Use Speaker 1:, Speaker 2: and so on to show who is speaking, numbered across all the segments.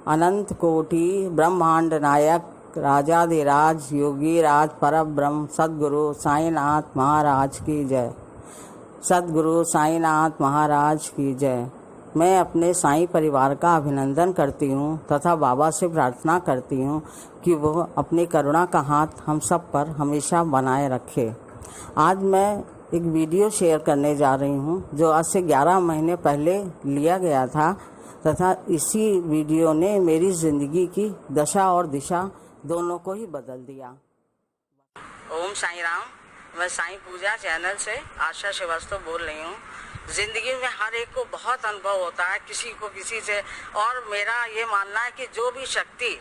Speaker 1: अनंत कोटि ब्रह्मांड नायक राजाधिराज योगीराज परब्रह्म सद्गुरु साईनाथ महाराज की जय। सद्गुरु साईनाथ महाराज की जय। मैं अपने साईं परिवार का अभिनंदन करती हूँ तथा बाबा से प्रार्थना करती हूँ कि वह अपनी करुणा का हाथ हम सब पर हमेशा बनाए रखे। आज मैं एक वीडियो शेयर करने जा रही हूँ जो आज से 11 महीने पहले लिया गया था तथा इसी वीडियो ने मेरी ज़िंदगी की दशा और दिशा दोनों को ही बदल दिया। ओम साईं राम। मैं साईं पूजा चैनल से आशा श्रीवास्तव बोल रही हूँ। ज़िंदगी में हर एक को बहुत अनुभव होता है, किसी को किसी से, और मेरा ये मानना है कि जो भी शक्ति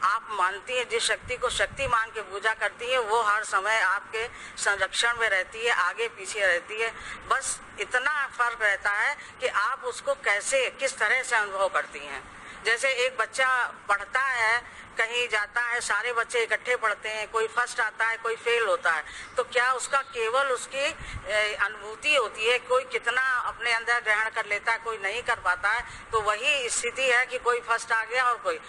Speaker 1: आप मानती है, जिस शक्ति को शक्ति मान के पूजा करती है, वो हर समय आपके संरक्षण में रहती है, आगे पीछे रहती है। बस इतना फर्क रहता है कि आप उसको कैसे, किस तरह से अनुभव करती हैं। जैसे एक बच्चा पढ़ता है, कहीं जाता है, सारे बच्चे इकट्ठे पढ़ते हैं, कोई फर्स्ट आता है, कोई फेल होता है, तो क्या उसका केवल उसकी अनुभूति होती है, कोई कितना अपने अंदर ग्रहण कर लेता है, कोई नहीं कर पाता है। तो वही स्थिति है कि कोई फर्स्ट आ गया और कोई,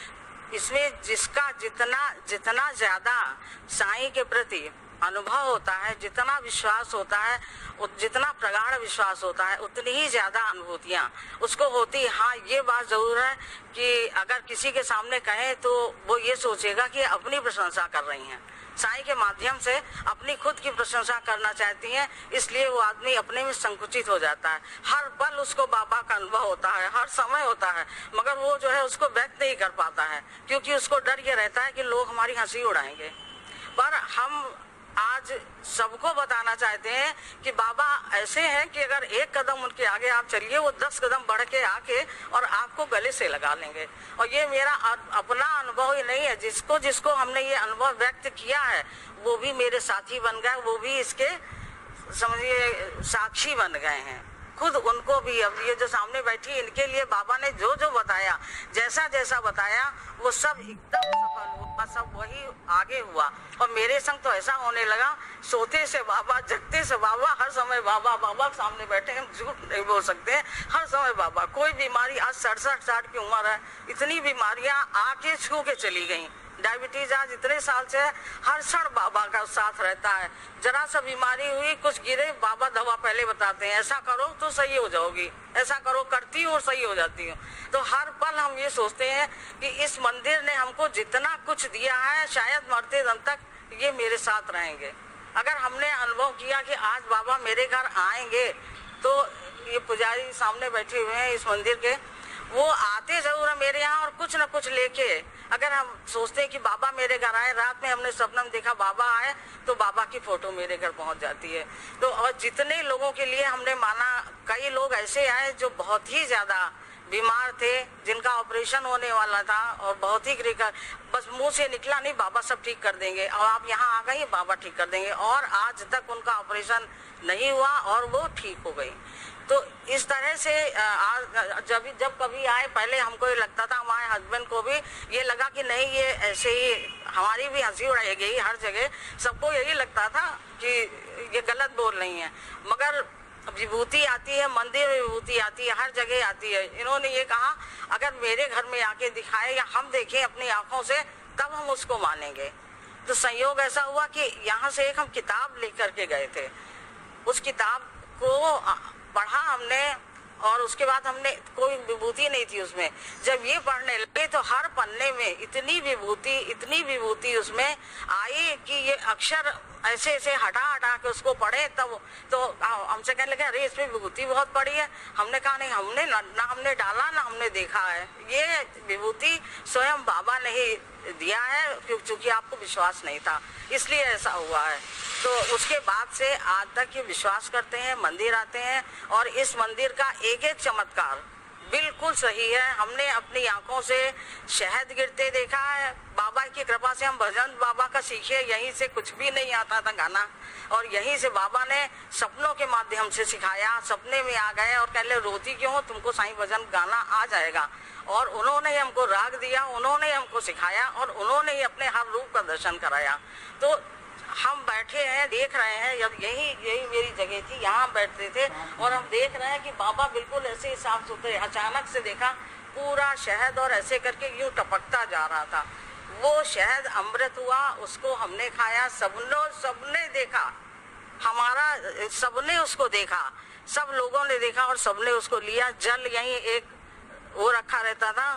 Speaker 1: इसमें जिसका जितना ज्यादा साईं के प्रति अनुभव होता है, जितना विश्वास होता है, जितना प्रगाढ़ विश्वास होता है, उतनी ही ज्यादा अनुभूतियां उसको होती। हाँ, ये बात जरूर है कि अगर किसी के सामने कहें तो वो ये सोचेगा कि अपनी प्रशंसा कर रही हैं, साईं के माध्यम से अपनी खुद की प्रशंसा करना चाहती हैं, इसलिए वो आदमी अपने में संकुचित हो जाता है। हर पल उसको बाबा का अनुभव होता है, हर समय होता है, मगर वो जो है उसको व्यक्त नहीं कर पाता है, क्योंकि उसको डर ये रहता है कि लोग हमारी हंसी उड़ाएंगे। पर हम आज सबको बताना चाहते हैं कि बाबा ऐसे हैं कि अगर एक कदम उनके आगे आप चलिए, वो 10 कदम बढ़ के आके और आपको गले से लगा लेंगे। और ये मेरा अपना अनुभव ही नहीं है, जिसको जिसको हमने ये अनुभव व्यक्त किया है वो भी मेरे साथी बन गए, वो भी इसके समझिए साक्षी बन गए हैं। खुद उनको भी, अब ये जो सामने बैठी, इनके लिए बाबा ने जो जो बताया, जैसा जैसा बताया, वो सब एकदम सफल हुआ, सब वही आगे हुआ। और मेरे संग तो ऐसा होने लगा, सोते से बाबा, जगते से बाबा, हर समय बाबा बाबा सामने बैठे, हम झूठ नहीं बोल सकते हैं, हर समय बाबा। कोई बीमारी, आज 67-60 की उम्र है, इतनी बीमारियां आके छू के चली गई। डायबिटीज आज इतने साल से हर क्षण बाबा का साथ रहता है। जरा सा बीमारी हुई, कुछ गिरे, बाबा दवा पहले बताते हैं, ऐसा करो तो सही हो जाओगी, ऐसा करो, करती हूँ और सही हो जाती हूँ। तो हर पल हम ये सोचते हैं कि इस मंदिर ने हमको जितना कुछ दिया है, शायद मरते दम तक ये मेरे साथ रहेंगे। अगर हमने अनुभव किया कि आज बाबा मेरे घर आएंगे, तो ये पुजारी सामने बैठे हुए हैं इस मंदिर के, वो आते जरूर है मेरे यहाँ और कुछ न कुछ लेके। अगर हम सोचते हैं कि बाबा मेरे घर आए, रात में हमने सपना में देखा बाबा आए, तो बाबा की फोटो मेरे घर पहुंच जाती है। तो और जितने लोगों के लिए हमने माना, कई लोग ऐसे आए जो बहुत ही ज्यादा बीमार थे, जिनका ऑपरेशन होने वाला था और बहुत ही बस मुंह से निकला नहीं, बाबा सब ठीक कर देंगे, और आप यहाँ आ गई, बाबा ठीक कर देंगे, और आज तक उनका ऑपरेशन नहीं हुआ और वो ठीक हो गई। तो इस तरह से जब कभी आए, पहले हमको ये लगता था, हमारे हस्बैंड को भी ये लगा कि नहीं, ये ऐसे ही हमारी भी हंसी उड़ाई गई हर जगह, सबको यही लगता था कि ये गलत बोल रही हैं। मगर विभूति आती है, मंदिर में विभूति आती है, हर जगह आती है। इन्होंने ये कहा, अगर मेरे घर में आके दिखाए या हम देखें अपनी आंखों से, तब हम उसको मानेंगे। तो संयोग ऐसा हुआ कि यहाँ से एक हम किताब लेकर के गए थे, उस किताब को पढ़ा हमने, और उसके बाद हमने, कोई विभूति नहीं थी उसमें। जब ये पढ़ने लगे तो हर पन्ने में इतनी विभूति उसमें आई कि ये अक्षर ऐसे ऐसे हटा के उसको पढ़े, तब तो हमसे कहने लगे, अरे इसमें विभूति बहुत पड़ी है। हमने कहा नहीं, हमने ना हमने डाला ना हमने देखा है, ये विभूति स्वयं बाबा ने ही दिया है, क्योंकि आपको विश्वास नहीं था, इसलिए ऐसा हुआ है। तो उसके बाद से आज तक ये विश्वास करते हैं, मंदिर आते हैं, और इस मंदिर का एक एक चमत्कार बिल्कुल सही है। हमने अपनी आंखों से शहद गिरते देखा है, बाबा की कृपा से हम भजन बाबा का सीखे, यहीं से कुछ भी नहीं आता था गाना, और यहीं से बाबा ने सपनों के माध्यम से सिखाया। सपने में आ गए और कह ले, रोती क्यों हो, तुमको साईं भजन गाना आ जाएगा। और उन्होंने हमको राग दिया, उन्होंने हमको सिखाया, और उन्होंने ही अपने हर रूप का दर्शन कराया। तो हम बैठे हैं, देख रहे हैं, जब यही मेरी जगह थी, यहाँ बैठते थे, और हम देख रहे हैं कि बाबा बिल्कुल ऐसे ही साफ सुथरे। अचानक से देखा पूरा शहद और ऐसे करके यूं टपकता जा रहा था। वो शहद अमृत हुआ, उसको हमने खाया, सबने देखा, हमारा सबने उसको देखा, सब लोगों ने देखा और सबने उसको लिया। जल यहीं एक वो रखा रहता था,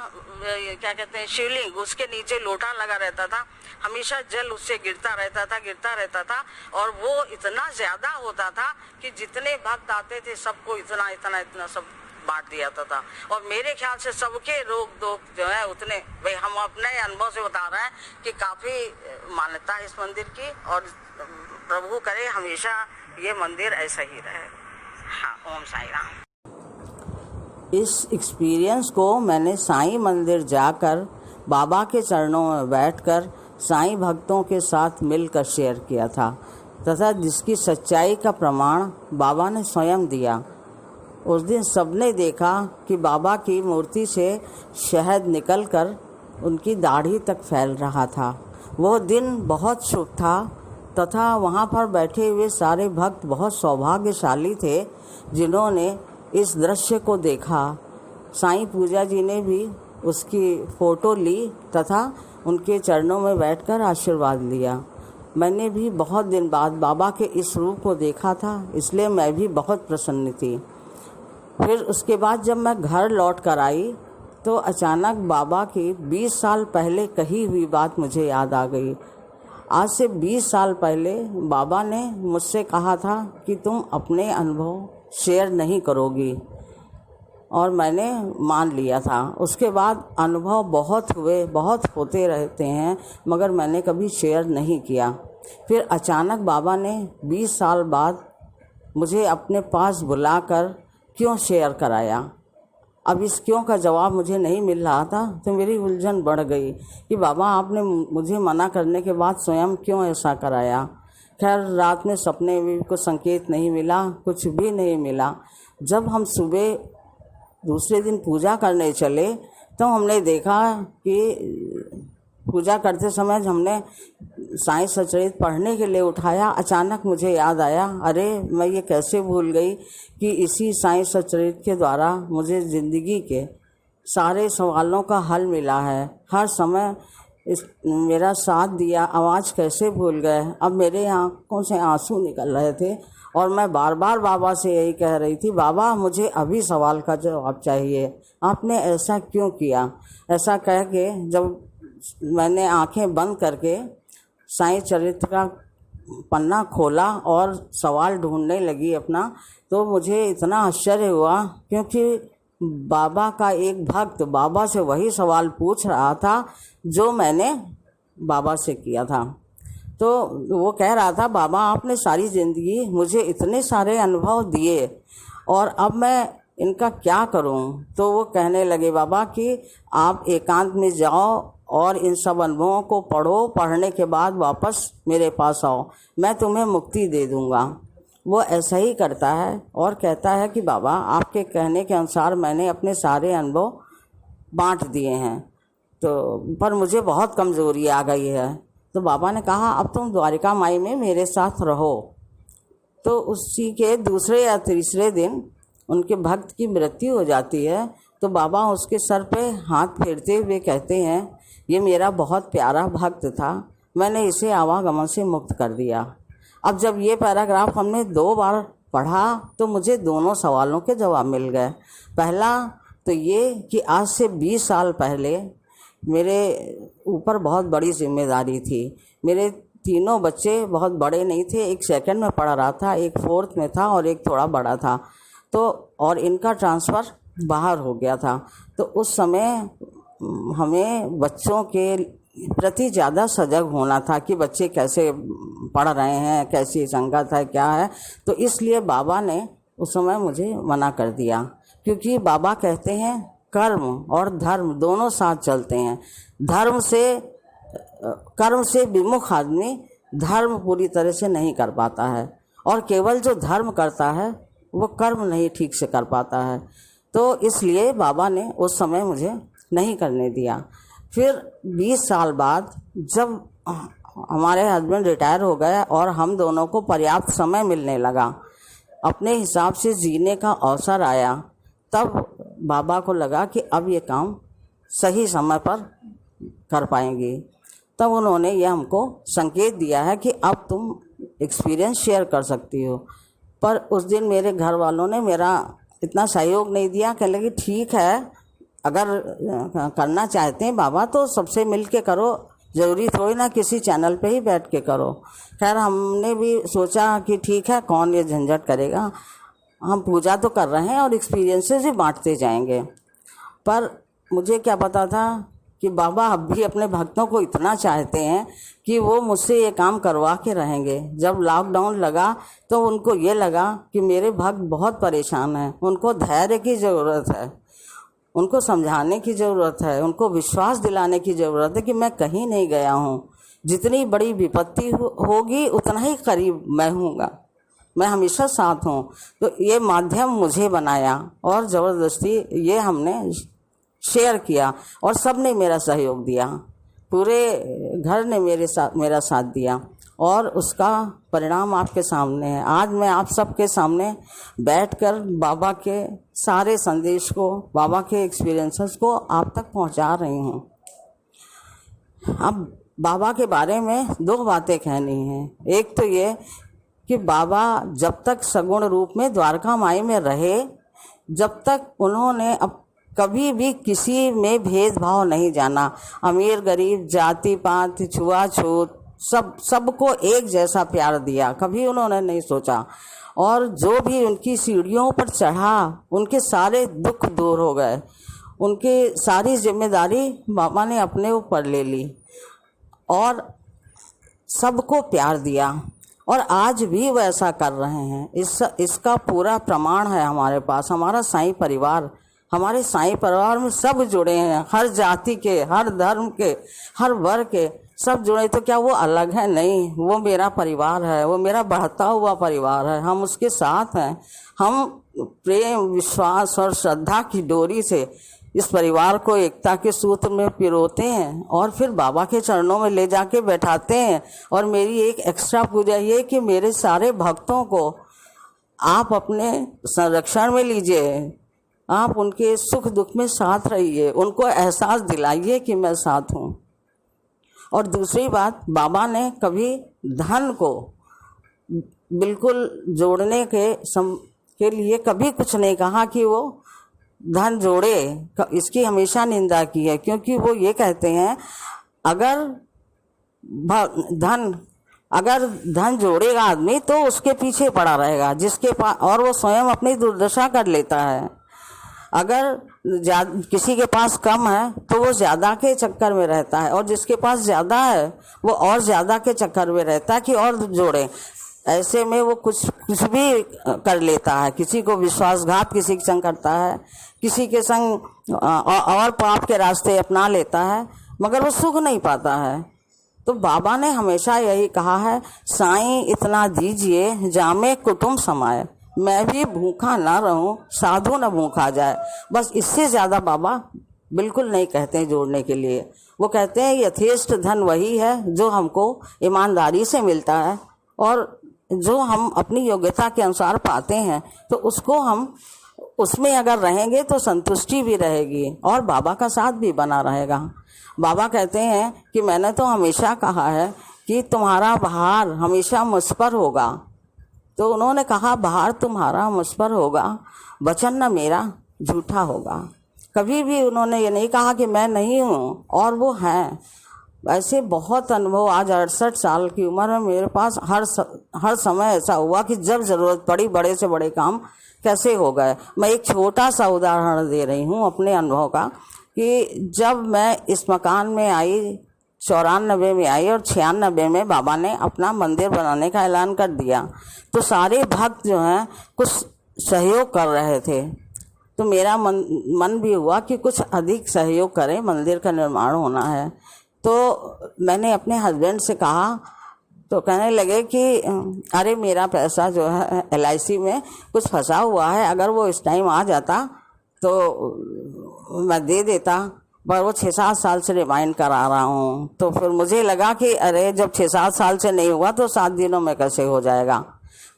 Speaker 1: क्या कहते हैं, शिवलिंग, उसके नीचे लोटा लगा रहता था, हमेशा जल उससे गिरता रहता था और वो इतना ज्यादा होता था कि जितने भक्त आते थे सबको इतना सब बांट दिया था। और मेरे ख्याल से सबके रोग दोग जो है उतने, भाई हम अपने अनुभव से बता रहे हैं कि काफी मान्यता है इस मंदिर की, और प्रभु करे हमेशा ये मंदिर ऐसा ही रहे। हाँ, ओम साई राम। इस एक्सपीरियंस को मैंने साईं मंदिर जाकर बाबा के चरणों में बैठकर साईं भक्तों के साथ मिलकर शेयर किया था, तथा जिसकी सच्चाई का प्रमाण बाबा ने स्वयं दिया। उस दिन सबने देखा कि बाबा की मूर्ति से शहद निकलकर उनकी दाढ़ी तक फैल रहा था। वो दिन बहुत शुभ था तथा वहाँ पर बैठे हुए सारे भक्त बहुत सौभाग्यशाली थे जिन्होंने इस दृश्य को देखा। साईं पूजा जी ने भी उसकी फ़ोटो ली तथा उनके चरणों में बैठकर आशीर्वाद लिया। मैंने भी बहुत दिन बाद बाबा के इस रूप को देखा था, इसलिए मैं भी बहुत प्रसन्न थी। फिर उसके बाद जब मैं घर लौट कर आई तो अचानक बाबा की 20 साल पहले कही हुई बात मुझे याद आ गई। आज से 20 साल पहले बाबा ने मुझसे कहा था कि तुम अपने अनुभव शेयर नहीं करोगी, और मैंने मान लिया था। उसके बाद अनुभव बहुत होते रहते हैं, मगर मैंने कभी शेयर नहीं किया। फिर अचानक बाबा ने 20 साल बाद मुझे अपने पास बुलाकर क्यों शेयर कराया। अब इस क्यों का जवाब मुझे नहीं मिल रहा था, तो मेरी उलझन बढ़ गई कि बाबा आपने मुझे मना करने के बाद स्वयं क्यों ऐसा कराया। खैर, रात में सपने में कुछ संकेत नहीं मिला, कुछ भी नहीं मिला। जब हम सुबह दूसरे दिन पूजा करने चले तो हमने देखा कि पूजा करते समय हमने साईं सचरित पढ़ने के लिए उठाया। अचानक मुझे याद आया, अरे मैं ये कैसे भूल गई कि इसी साईं सचरित के द्वारा मुझे ज़िंदगी के सारे सवालों का हल मिला है। हर समय मेरा साथ दिया, आवाज़ कैसे भूल गए। अब मेरे आँखों से आंसू निकल रहे थे और मैं बार बार बाबा से यही कह रही थी, बाबा मुझे अभी सवाल का जवाब चाहिए, आपने ऐसा क्यों किया। ऐसा कह के जब मैंने आंखें बंद करके साईं चरित्र का पन्ना खोला और सवाल ढूंढने लगी अपना, तो मुझे इतना आश्चर्य हुआ, क्योंकि बाबा का एक भक्त बाबा से वही सवाल पूछ रहा था जो मैंने बाबा से किया था। तो वो कह रहा था, बाबा आपने सारी ज़िंदगी मुझे इतने सारे अनुभव दिए और अब मैं इनका क्या करूं। तो वो कहने लगे बाबा कि आप एकांत में जाओ और इन सब अनुभवों को पढ़ो, पढ़ने के बाद वापस मेरे पास आओ, मैं तुम्हें मुक्ति दे दूंगा। वो ऐसा ही करता है और कहता है कि बाबा आपके कहने के अनुसार मैंने अपने सारे अनुभव बांट दिए हैं, तो पर मुझे बहुत कमज़ोरी आ गई है। तो बाबा ने कहा अब तुम द्वारिका माई में मेरे साथ रहो। तो उसी के दूसरे या तीसरे दिन उनके भक्त की मृत्यु हो जाती है। तो बाबा उसके सर पे हाथ फेरते हुए कहते हैं, ये मेरा बहुत प्यारा भक्त था, मैंने इसे आवागमन से मुक्त कर दिया। अब जब ये पैराग्राफ हमने 2 बार पढ़ा तो मुझे दोनों सवालों के जवाब मिल गए। पहला तो ये कि आज से 20 साल पहले मेरे ऊपर बहुत बड़ी जिम्मेदारी थी। मेरे तीनों बच्चे बहुत बड़े नहीं थे, एक 2nd में पढ़ रहा था, एक 4th में था और एक थोड़ा बड़ा था। तो और इनका ट्रांसफ़र बाहर हो गया था। तो उस समय हमें बच्चों के प्रति ज़्यादा सजग होना था कि बच्चे कैसे पढ़ रहे हैं, कैसी संगत है, क्या है। तो इसलिए बाबा ने उस समय मुझे मना कर दिया, क्योंकि बाबा कहते हैं कर्म और धर्म दोनों साथ चलते हैं। कर्म से विमुख आदमी धर्म पूरी तरह से नहीं कर पाता है, और केवल जो धर्म करता है वो कर्म नहीं ठीक से कर पाता है। तो इसलिए बाबा ने उस समय मुझे नहीं करने दिया। फिर 20 साल बाद जब हमारे हस्बैंड रिटायर हो गए और हम दोनों को पर्याप्त समय मिलने लगा, अपने हिसाब से जीने का अवसर आया, तब बाबा को लगा कि अब ये काम सही समय पर कर पाएंगी। तब उन्होंने ये हमको संकेत दिया है कि अब तुम एक्सपीरियंस शेयर कर सकती हो। पर उस दिन मेरे घर वालों ने मेरा इतना सहयोग नहीं दिया। कहने लगे ठीक है, अगर करना चाहते हैं बाबा तो सबसे मिल के करो, ज़रूरी थोड़ी ना किसी चैनल पे ही बैठ के करो। खैर हमने भी सोचा कि ठीक है, कौन ये झंझट करेगा, हम पूजा तो कर रहे हैं और एक्सपीरियंसेस भी बांटते जाएंगे। पर मुझे क्या पता था कि बाबा अब भी अपने भक्तों को इतना चाहते हैं कि वो मुझसे ये काम करवा के रहेंगे। जब लॉकडाउन लगा तो उनको ये लगा कि मेरे भक्त बहुत परेशान हैं, उनको धैर्य की ज़रूरत है, उनको समझाने की ज़रूरत है, उनको विश्वास दिलाने की ज़रूरत है कि मैं कहीं नहीं गया हूँ। जितनी बड़ी विपत्ति होगी उतना ही करीब मैं हूँगा, मैं हमेशा साथ हूँ। तो ये माध्यम मुझे बनाया और ज़बरदस्ती ये हमने शेयर किया और सब ने मेरा सहयोग दिया, पूरे घर ने मेरा साथ दिया और उसका परिणाम आपके सामने है। आज मैं आप सबके सामने बैठकर बाबा के सारे संदेश को, बाबा के एक्सपीरियंसेस को आप तक पहुंचा रही हूँ। अब बाबा के बारे में दो बातें कहनी हैं। एक तो ये कि बाबा जब तक सगुण रूप में द्वारका माई में रहे, जब तक उन्होंने कभी भी किसी में भेदभाव नहीं जाना। अमीर गरीब, जाति पात, छुआछूत, सबको एक जैसा प्यार दिया, कभी उन्होंने नहीं सोचा। और जो भी उनकी सीढ़ियों पर चढ़ा उनके सारे दुख दूर हो गए, उनकी सारी जिम्मेदारी बाबा ने अपने ऊपर ले ली और सबको प्यार दिया। और आज भी वो ऐसा कर रहे हैं। इसका पूरा प्रमाण है हमारे पास। हमारा साईं परिवार, हमारे साईं परिवार में सब जुड़े हैं, हर जाति के, हर धर्म के, हर वर्ग के सब जुड़े। तो क्या वो अलग है? नहीं, वो मेरा परिवार है, वो मेरा बढ़ता हुआ परिवार है। हम उसके साथ हैं। हम प्रेम, विश्वास और श्रद्धा की डोरी से इस परिवार को एकता के सूत्र में पिरोते हैं और फिर बाबा के चरणों में ले जाके बैठाते हैं। और मेरी एक एक्स्ट्रा पूजा ये कि मेरे सारे भक्तों को आप अपने संरक्षण में लीजिए, आप उनके सुख दुख में साथ रहिए, उनको एहसास दिलाइए कि मैं साथ हूँ। और दूसरी बात, बाबा ने कभी धन को बिल्कुल जोड़ने के लिए कभी कुछ नहीं कहा कि वो धन जोड़े, इसकी हमेशा निंदा की है। क्योंकि वो ये कहते हैं अगर धन जोड़ेगा आदमी तो उसके पीछे पड़ा रहेगा, जिसके पास, और वो स्वयं अपनी दुर्दशा कर लेता है। अगर किसी के पास कम है तो वो ज़्यादा के चक्कर में रहता है, और जिसके पास ज़्यादा है वो और ज़्यादा के चक्कर में रहता है कि और जोड़े। ऐसे में वो कुछ भी कर लेता है, किसी को विश्वासघात किसी के संग करता है, किसी के संग और पाप के रास्ते अपना लेता है, मगर वो सुख नहीं पाता है। तो बाबा ने हमेशा यही कहा है, साईं इतना दीजिए जामे कुटुंब समाए, मैं भी भूखा ना रहूं, साधु न भूखा जाए। बस इससे ज़्यादा बाबा बिल्कुल नहीं कहते हैं जोड़ने के लिए। वो कहते हैं यथेष्ट धन वही है जो हमको ईमानदारी से मिलता है, और जो हम अपनी योग्यता के अनुसार पाते हैं तो उसको हम उसमें अगर रहेंगे तो संतुष्टि भी रहेगी और बाबा का साथ भी बना रहेगा। बाबा कहते हैं कि मैंने तो हमेशा कहा है कि तुम्हारा बहार हमेशा मुझ पर होगा। तो उन्होंने कहा बहार तुम्हारा मुझ पर होगा, वचन न मेरा झूठा होगा। कभी भी उन्होंने ये नहीं कहा कि मैं नहीं हूँ, और वो हैं। ऐसे बहुत अनुभव, आज 68 साल की उम्र में मेरे पास हर समय ऐसा हुआ कि जब ज़रूरत पड़ी बड़े से बड़े काम कैसे हो गए। मैं एक छोटा सा उदाहरण दे रही हूँ अपने अनुभव का, कि जब मैं इस मकान में आई 94 में आई और 96 में बाबा ने अपना मंदिर बनाने का ऐलान कर दिया, तो सारे भक्त जो हैं कुछ सहयोग कर रहे थे। तो मेरा मन भी हुआ कि कुछ अधिक सहयोग करें, मंदिर का निर्माण होना है। तो मैंने अपने हस्बैंड से कहा, तो कहने लगे कि अरे मेरा पैसा जो है LIC में कुछ फंसा हुआ है, अगर वो इस टाइम आ जाता तो मैं दे देता, पर वो 6-7 साल से रिमाइंड करा रहा हूँ। तो फिर मुझे लगा कि अरे जब 6-7 साल से नहीं हुआ तो 7 दिनों में कैसे हो जाएगा।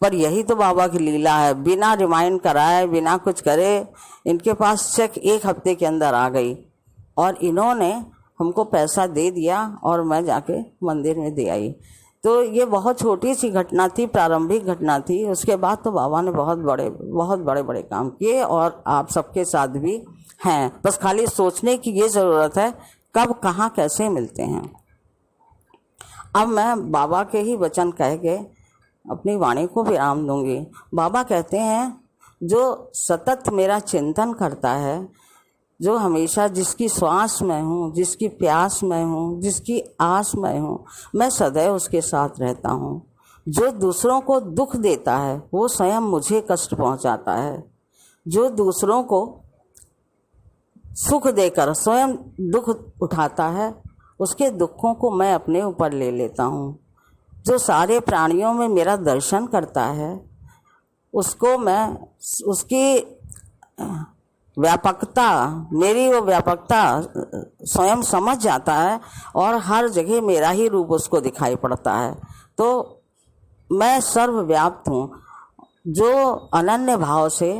Speaker 1: पर यही तो बाबा की लीला है, बिना रिमाइंड कराए, बिना कुछ करे इनके पास चेक 1 हफ्ते के अंदर आ गई और इन्होंने हमको पैसा दे दिया और मैं जाके मंदिर में दे आई। तो ये बहुत छोटी सी घटना थी, प्रारंभिक घटना थी। उसके बाद तो बाबा ने बहुत बड़े बड़े काम किए और आप सबके साथ भी हैं। बस खाली सोचने की ये ज़रूरत है कब कहाँ कैसे मिलते हैं। अब मैं बाबा के ही वचन कह के अपनी वाणी को विराम दूंगी। बाबा कहते हैं, जो सतत मेरा चिंतन करता है, जो हमेशा जिसकी श्वास में हूँ, जिसकी प्यास में हूँ, जिसकी आस में हूँ, मैं सदैव उसके साथ रहता हूँ। जो दूसरों को दुख देता है वो स्वयं मुझे कष्ट पहुँचाता है। जो दूसरों को सुख देकर स्वयं दुख उठाता है, उसके दुखों को मैं अपने ऊपर ले लेता हूँ। जो सारे प्राणियों में मेरा दर्शन करता है, उसको मैं उसकी व्यापकता, मेरी वो व्यापकता स्वयं समझ जाता है और हर जगह मेरा ही रूप उसको दिखाई पड़ता है। तो मैं सर्वव्याप्त हूँ। जो अनन्य भाव से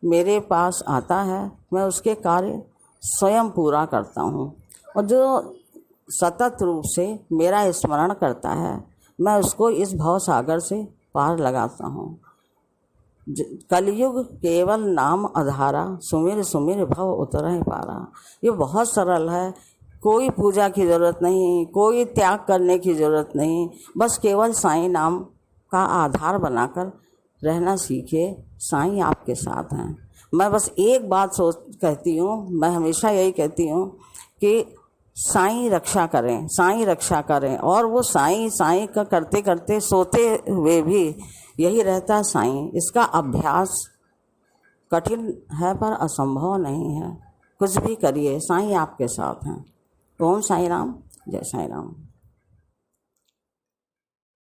Speaker 1: मेरे पास आता है, मैं उसके कार्य स्वयं पूरा करता हूँ। और जो सतत रूप से मेरा स्मरण करता है, मैं उसको इस भाव सागर से पार लगाता हूँ। कलयुग केवल नाम आधारा, सुमिर सुमिर भव उतरहि पारा। ये बहुत सरल है, कोई पूजा की ज़रूरत नहीं, कोई त्याग करने की ज़रूरत नहीं। बस केवल साईं नाम का आधार बनाकर रहना सीखिए। साईं आपके साथ हैं। मैं बस एक बात कहती हूँ, मैं हमेशा यही कहती हूँ कि साईं रक्षा करें, साईं रक्षा करें। और वो साईं का करते करते सोते हुए भी यही रहता है साईं। इसका अभ्यास कठिन है पर असंभव नहीं है। कुछ भी करिए, साईं आपके साथ हैं। ओम साईं राम, जय साईं राम।